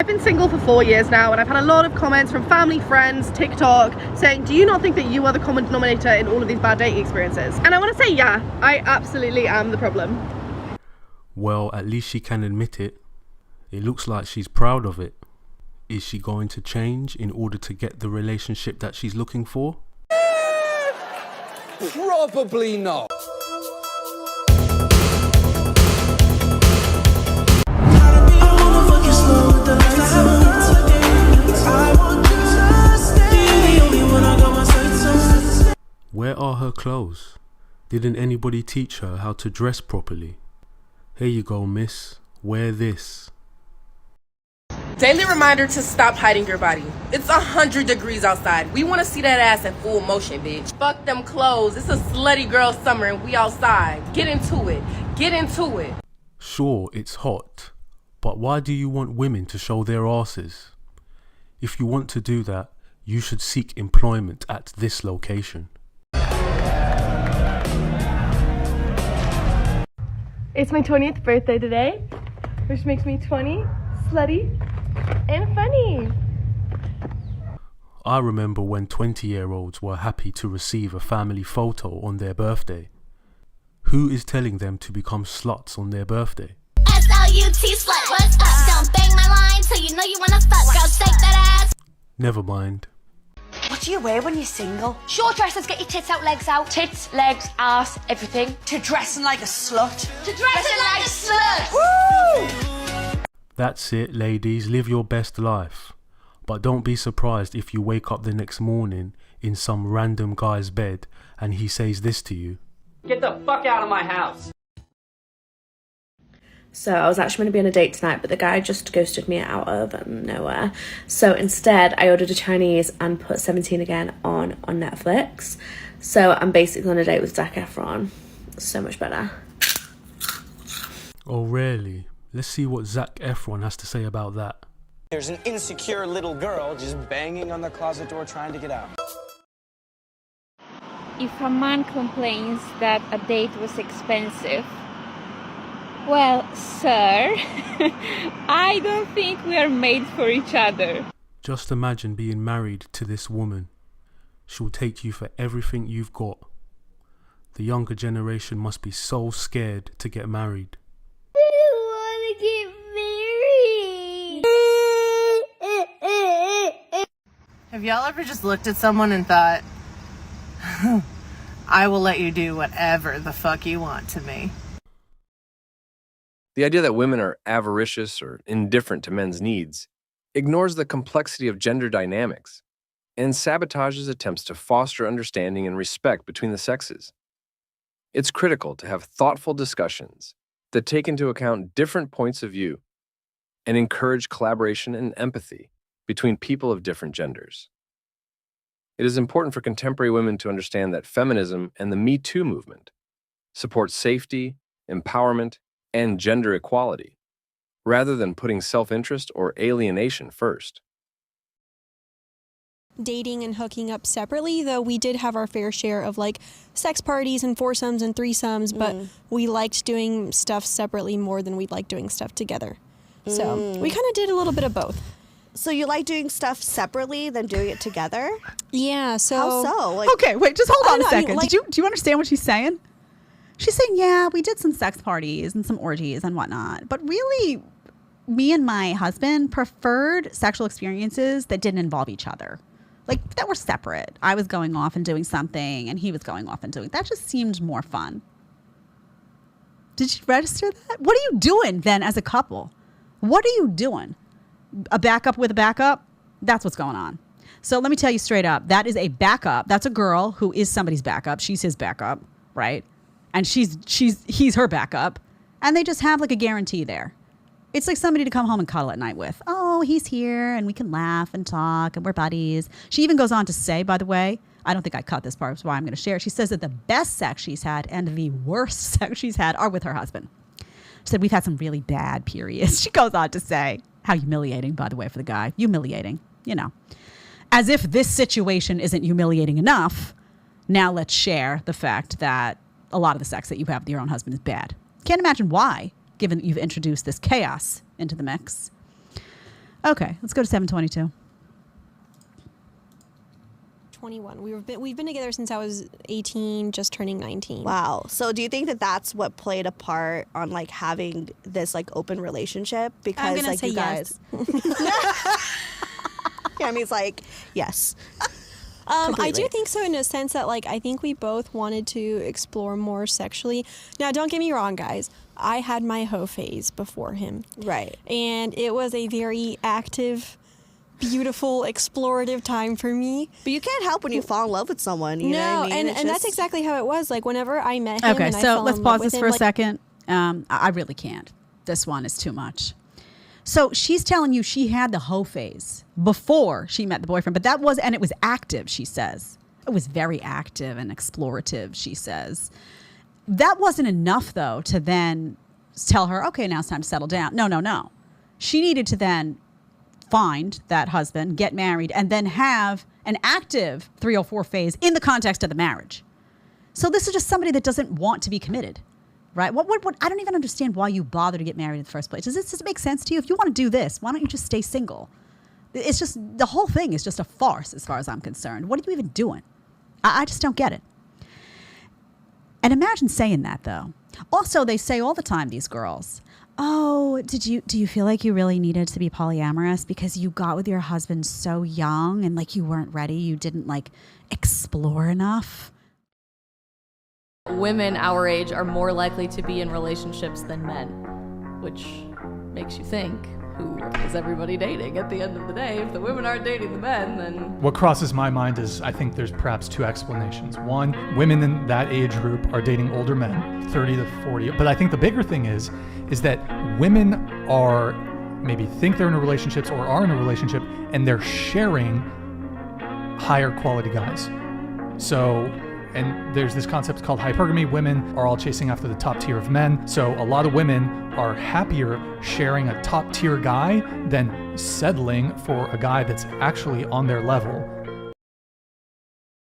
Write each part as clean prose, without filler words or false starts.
I've been single for 4 years now, and I've had a lot of comments from family, friends, TikTok, saying, do you not think that you are the common denominator in all of these bad dating experiences? And I want to say, yeah, I absolutely am the problem. Well, at least she can admit it. It looks like she's proud of it. Is she going to change in order to get the relationship that she's looking for? Probably not. Where are her clothes? Didn't anybody teach her how to dress properly? Here you go, miss. Wear this. Daily reminder to stop hiding your body. It's 100 degrees outside. We want to see that ass in full motion, bitch. Fuck them clothes. It's a slutty girl summer and we outside. Get into it. Get into it. Sure, it's hot, but why do you want women to show their asses? If you want to do that, you should seek employment at this location. It's my 20th birthday today, which makes me 20, slutty, and funny. I remember when 20-year-olds were happy to receive a family photo on their birthday. Who is telling them to become sluts on their birthday? S-L-U-T slut, what's up? Don't bang my line till you know you wanna fuck. Girl, shake that ass. Never mind. What do you wear when you're single? Short dresses, get your tits out, legs out. Tits, legs, ass, everything. To dressing like a slut. To dressing like a slut. Woo! That's it, ladies. Live your best life. But don't be surprised if you wake up the next morning in some random guy's bed and he says this to you. Get the fuck out of my house. So I was actually going to be on a date tonight, but the guy just ghosted me out of nowhere. So instead, I ordered a Chinese and put 17 Again on Netflix. So I'm basically on a date with Zac Efron. So much better. Oh, really? Let's see what Zac Efron has to say about that. There's an insecure little girl just banging on the closet door trying to get out. If a man complains that a date was expensive, well, sir, I don't think we are made for each other. Just imagine being married to this woman. She'll take you for everything you've got. The younger generation must be so scared to get married. I wanna get married. Have y'all ever just looked at someone and thought, I will let you do whatever the fuck you want to me? The idea that women are avaricious or indifferent to men's needs ignores the complexity of gender dynamics and sabotages attempts to foster understanding and respect between the sexes. It's critical to have thoughtful discussions that take into account different points of view and encourage collaboration and empathy between people of different genders. It is important for contemporary women to understand that feminism and the Mgtow movement support safety, empowerment, and gender equality, rather than putting self-interest or alienation first. Dating and hooking up separately, though we did have our fair share of like sex parties and foursomes and threesomes, but we liked doing stuff separately more than we liked doing stuff together. So we kind of did a little bit of both. So you like doing stuff separately than doing it together? Yeah, so... How so? Like, okay, wait, just hold on a second. I mean, like, do you understand what she's saying? She's saying, yeah, we did some sex parties and some orgies and whatnot. But really, me and my husband preferred sexual experiences that didn't involve each other. Like, that were separate. I was going off and doing something, and he was going off and doing... That just seemed more fun. Did you register that? What are you doing, then, as a couple? What are you doing? A backup with a backup? That's what's going on. So let me tell you straight up. That is a backup. That's a girl who is somebody's backup. She's his backup, right? And he's her backup, and they just have like a guarantee there. It's like somebody to come home and cuddle at night with. Oh, he's here, and we can laugh and talk, and we're buddies. She even goes on to say, by the way, I don't think I cut this part, so I'm going to share. She says that the best sex she's had and the worst sex she's had are with her husband. She said, we've had some really bad periods. She goes on to say, how humiliating, by the way, for the guy. Humiliating, you know. As if this situation isn't humiliating enough, now let's share the fact that a lot of the sex that you have with your own husband is bad. Can't imagine why, given that you've introduced this chaos into the mix. Okay, let's go to 722. 21. We've been together since I was 18, just turning 19. Wow. So do you think that that's what played a part on like having this like open relationship? Because I'm gonna like say you guys. Cammy's like, yes. I do think so in a sense that like I think we both wanted to explore more sexually. Now, don't get me wrong, guys. I had my hoe phase before him. Right. And it was a very active, beautiful, explorative time for me. But you can't help when you fall in love with someone. You know what I mean? and that's exactly how it was. Like whenever I met him. Okay, and I so fell let's in love pause with this him, for a like, second. I really can't. This one is too much. So she's telling you she had the hoe phase before she met the boyfriend, but it was active, she says. It was very active and explorative, she says. That wasn't enough, though, to then tell her, okay, now it's time to settle down. No. She needed to then find that husband, get married, and then have an active 304 phase in the context of the marriage. So this is just somebody that doesn't want to be committed. Right? What? I don't even understand why you bother to get married in the first place. Does this make sense to you? If you want to do this, why don't you just stay single? It's just, the whole thing is just a farce as far as I'm concerned. What are you even doing? I just don't get it. And imagine saying that, though. Also, they say all the time, these girls, oh, do you feel like you really needed to be polyamorous because you got with your husband so young and like you weren't ready? You didn't like explore enough? Women our age are more likely to be in relationships than men, which makes you think, who is everybody dating at the end of the day? If the women aren't dating the men, then... What crosses my mind is I think there's perhaps two explanations. One, women in that age group are dating older men, 30 to 40. But I think the bigger thing is that women are maybe think they're in a relationship or are in a relationship and they're sharing higher quality guys. So... And there's this concept called hypergamy. Women are all chasing after the top tier of men. So a lot of women are happier sharing a top tier guy than settling for a guy that's actually on their level.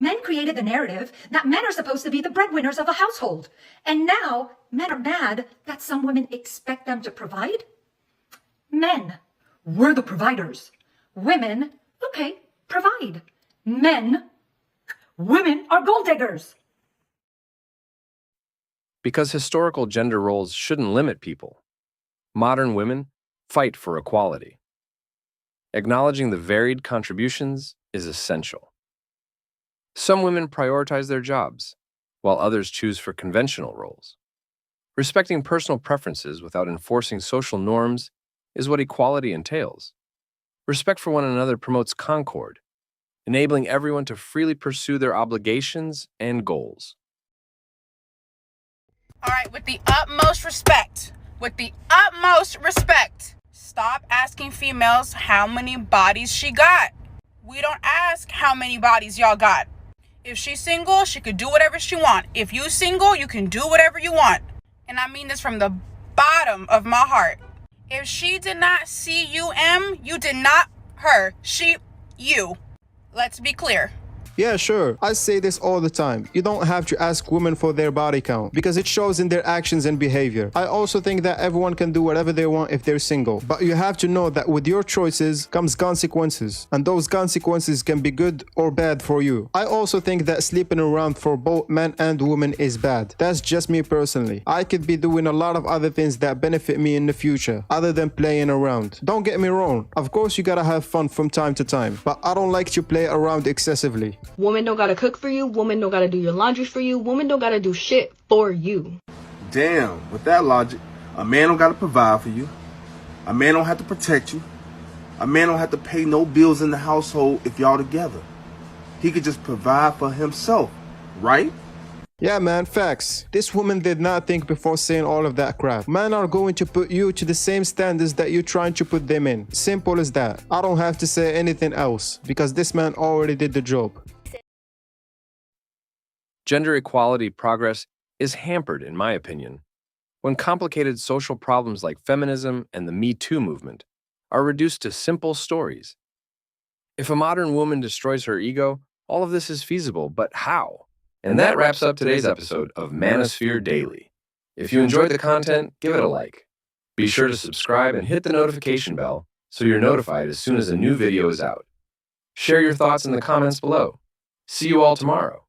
Men created the narrative that men are supposed to be the breadwinners of a household. And now men are mad that some women expect them to provide. Men, we're the providers. Women, okay, provide. Men, women are gold diggers. Because historical gender roles shouldn't limit people, modern women fight for equality. Acknowledging the varied contributions is essential. Some women prioritize their jobs, while others choose for conventional roles. Respecting personal preferences without enforcing social norms is what equality entails. Respect for one another promotes concord, enabling everyone to freely pursue their obligations and goals. All right, with the utmost respect, stop asking females how many bodies she got. We don't ask how many bodies y'all got. If she's single, she could do whatever she want. If you single, you can do whatever you want. And I mean this from the bottom of my heart. If she did not see you, you did not her. She, you. Let's be clear. Yeah, sure. I say this all the time. You don't have to ask women for their body count because it shows in their actions and behavior. I also think that everyone can do whatever they want if they're single. But you have to know that with your choices comes consequences. And those consequences can be good or bad for you. I also think that sleeping around for both men and women is bad. That's just me personally. I could be doing a lot of other things that benefit me in the future other than playing around. Don't get me wrong. Of course you gotta have fun from time to time. But I don't like to play around excessively. Women don't gotta cook for you. Women don't gotta do your laundry for you. Women don't gotta do shit for you. Damn, with that logic, a man don't gotta provide for you. A man don't have to protect you. A man don't have to pay no bills in the household if y'all together. He could just provide for himself, right? Yeah, man, facts. This woman did not think before saying all of that crap. Men are going to put you to the same standards that you're trying to put them in. Simple as that. I don't have to say anything else because this man already did the job. Gender equality progress is hampered, in my opinion, when complicated social problems like feminism and the Mgtow movement are reduced to simple stories. If a modern woman destroys her ego, all of this is feasible, but how? And that wraps up today's episode of Manosphere Daily. If you enjoyed the content, give it a like. Be sure to subscribe and hit the notification bell so you're notified as soon as a new video is out. Share your thoughts in the comments below. See you all tomorrow.